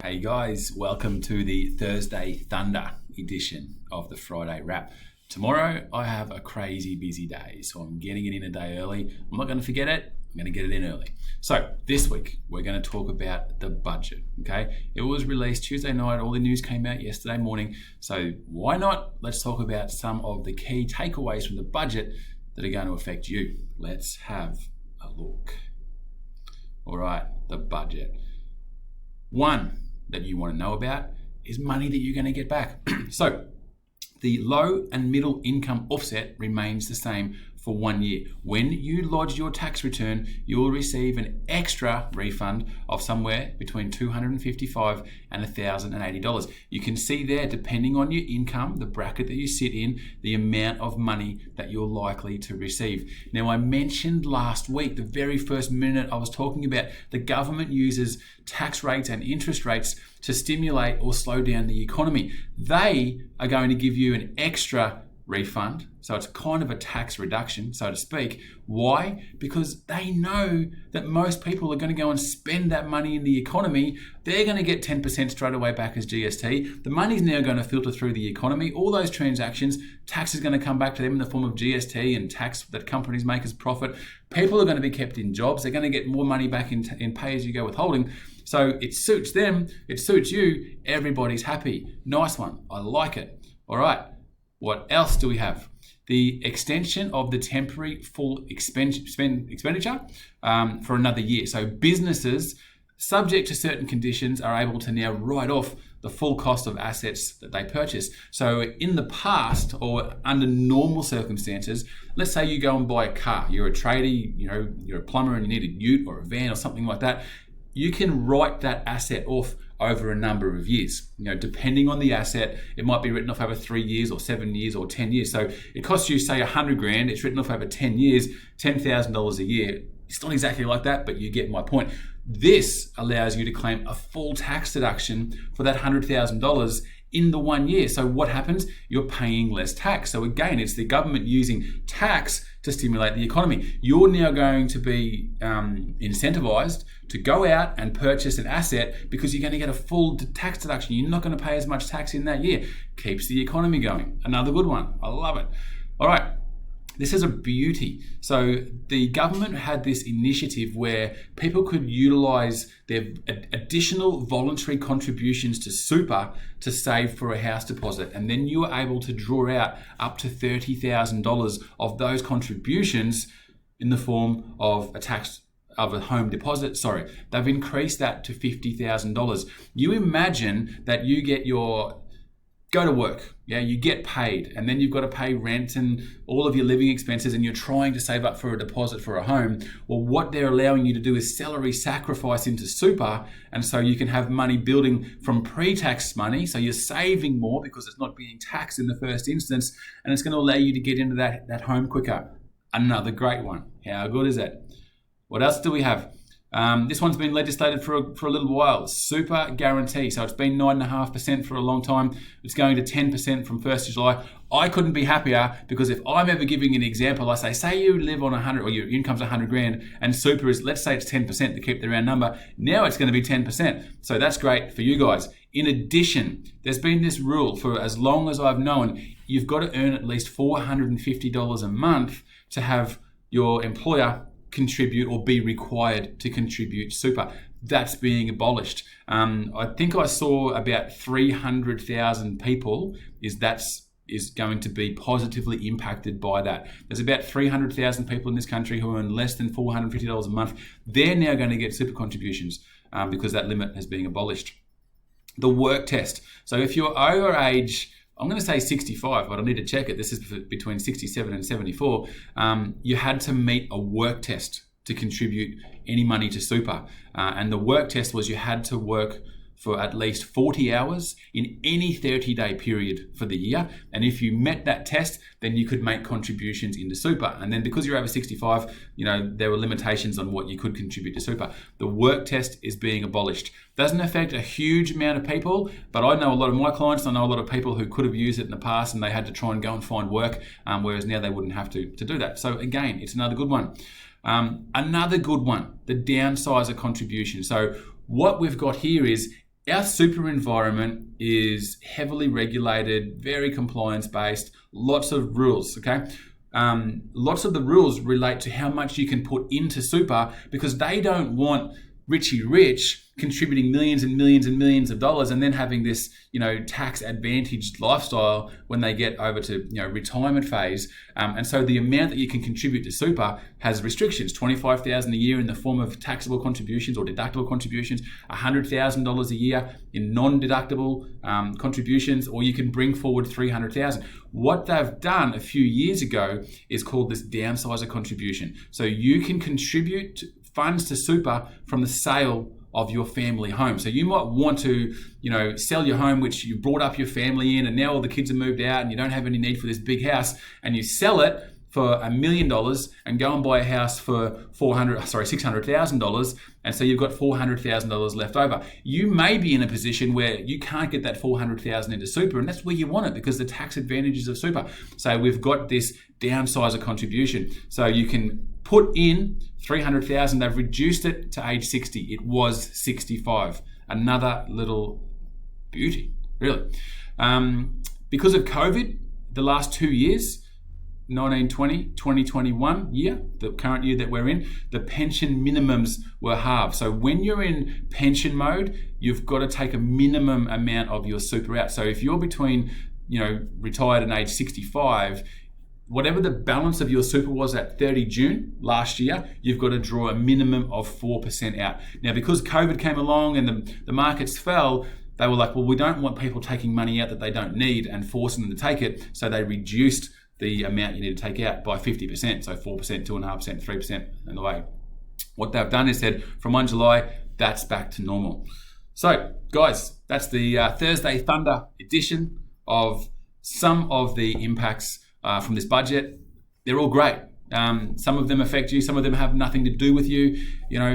Hey guys, welcome to the Thursday Thunder edition of the Friday Wrap. Tomorrow I have a crazy busy day, so I'm getting it in a day early. I'm not going to forget it, I'm going to get it in early. So this week we're going to talk about the budget, okay? It was released Tuesday night, all the news came out yesterday morning, so why not? Let's talk about some of the key takeaways from the budget that are going to affect you. Let's have a look. All right, the budget. One that you want to know about is money that you're going to get back. So the low and middle income offset remains the same for 1 year. When you lodge your tax return, you will receive an extra refund of somewhere between $255 and $1,080. You can see there, depending on your income, the bracket that you sit in, the amount of money that you're likely to receive. Now, I mentioned last week, the very first minute I was talking about the government uses tax rates and interest rates to stimulate or slow down the economy. They are going to give you an extra refund. So it's kind of a tax reduction, so to speak. Why? Because they know that most people are going to go and spend that money in the economy. They're going to get 10% straight away back as GST. The money's now going to filter through the economy. All those transactions, tax is going to come back to them in the form of GST and tax that companies make as profit. People are going to be kept in jobs. They're going to get more money back in pay-as-you-go withholding. So it suits them. It suits you. Everybody's happy. Nice one. I like it. All right. What else do we have? The extension of the temporary full expenditure for another year. So businesses, subject to certain conditions, are able to now write off the full cost of assets that they purchase. So in the past, or under normal circumstances, let's say you go and buy a car. You're a tradie, you're a plumber and you need a ute or a van or something like that. You can write that asset off over a number of years. Depending on the asset, it might be written off over 3 years or 7 years or 10 years. So it costs you, say, $100,000. It's written off over 10 years, $10,000 a year. It's not exactly like that, but you get my point. This allows you to claim a full tax deduction for that $100,000 in the 1 year. So what happens? You're paying less tax. So again, it's the government using tax to stimulate the economy. You're now going to be incentivized to go out and purchase an asset because you're going to get a full tax deduction. You're not going to pay as much tax in that year. Keeps the economy going. Another good one. I love it. All right. This is a beauty. So the government had this initiative where people could utilize their additional voluntary contributions to super to save for a house deposit. And then you were able to draw out up to $30,000 of those contributions in the form of a home deposit. They've increased that to $50,000. You imagine that you go to work, you get paid, and then you've got to pay rent and all of your living expenses, and you're trying to save up for a deposit for a home. Well, what they're allowing you to do is salary sacrifice into super, and so you can have money building from pre-tax money, so you're saving more because it's not being taxed in the first instance, and it's going to allow you to get into that home quicker. Another great one. How good is it? What else do we have? This one's been legislated for a little while. Super guarantee. So it's been 9.5% for a long time. It's going to 10% from 1st of July. I couldn't be happier because if I'm ever giving an example, I say you live on 100 or your income's 100 grand and super is, let's say it's 10% to keep the round number. Now it's going to be 10%. So that's great for you guys. In addition, there's been this rule for as long as I've known, you've got to earn at least $450 a month to have your employer contribute or be required to contribute super. That's being abolished. I think I saw about 300,000 people is going to be positively impacted by that. There's about 300,000 people in this country who earn less than $450 a month. They're now going to get super contributions because that limit has been abolished. The work test. So if you're over age, I'm going to say 65, but I need to check it. This is between 67 and 74. You had to meet a work test to contribute any money to super. And the work test was you had to work for at least 40 hours in any 30-day period for the year. And if you met that test, then you could make contributions into super. And then because you're over 65, there were limitations on what you could contribute to super. The work test is being abolished. Doesn't affect a huge amount of people, but I know a lot of my clients, I know a lot of people who could have used it in the past and they had to try and go and find work, whereas now they wouldn't have to do that. So again, it's another good one. Another good one, the Downsizer Contribution. So what we've got here is Our super environment is heavily regulated, very compliance based, lots of rules, okay? Lots of the rules relate to how much you can put into super because they don't want Richie Rich contributing millions and millions and millions of dollars and then having this, tax advantaged lifestyle when they get over to, retirement phase. And so the amount that you can contribute to super has restrictions, $25,000 a year in the form of taxable contributions or deductible contributions, $100,000 a year in non-deductible contributions, or you can bring forward $300,000. What they've done a few years ago is called this Downsizer Contribution. So you can contribute funds to super from the sale of your family home. So you might want to, sell your home, which you brought up your family in, and now all the kids have moved out and you don't have any need for this big house, and you sell it for $1 million and go and buy a house for $600,000, and so you've got $400,000 left over. You may be in a position where you can't get that $400,000 into super, and that's where you want it because the tax advantages of super. So we've got this Downsizer Contribution. So you can put in $300,000. They've reduced it to age 60. It was 65. Another little beauty, really. Because of COVID, the last 2 years, 2020, 2021 year, the current year that we're in, the pension minimums were halved. So when you're in pension mode, you've got to take a minimum amount of your super out. So if you're between, retired and age 65, whatever the balance of your super was at 30 June last year, you've got to draw a minimum of 4% out. Now, because COVID came along and the markets fell, they were like, well, we don't want people taking money out that they don't need and forcing them to take it. So they reduced the amount you need to take out by 50%. So 4%, 2.5%, 3% and the way. What they've done is said from 1 July, that's back to normal. So guys, that's the Thursday Thunder edition of some of the impacts from this budget. They're all great. Some of them affect you, some of them have nothing to do with you.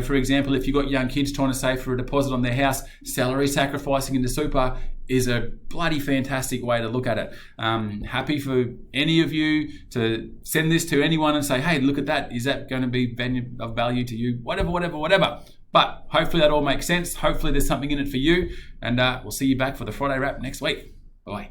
For example, if you've got young kids trying to save for a deposit on their house, salary sacrificing into super is a bloody fantastic way to look at it. Happy for any of you to send this to anyone and say, hey, look at that. Is that going to be of value to you? Whatever. But hopefully that all makes sense. Hopefully there's something in it for you. And we'll see you back for the Friday wrap next week. Bye.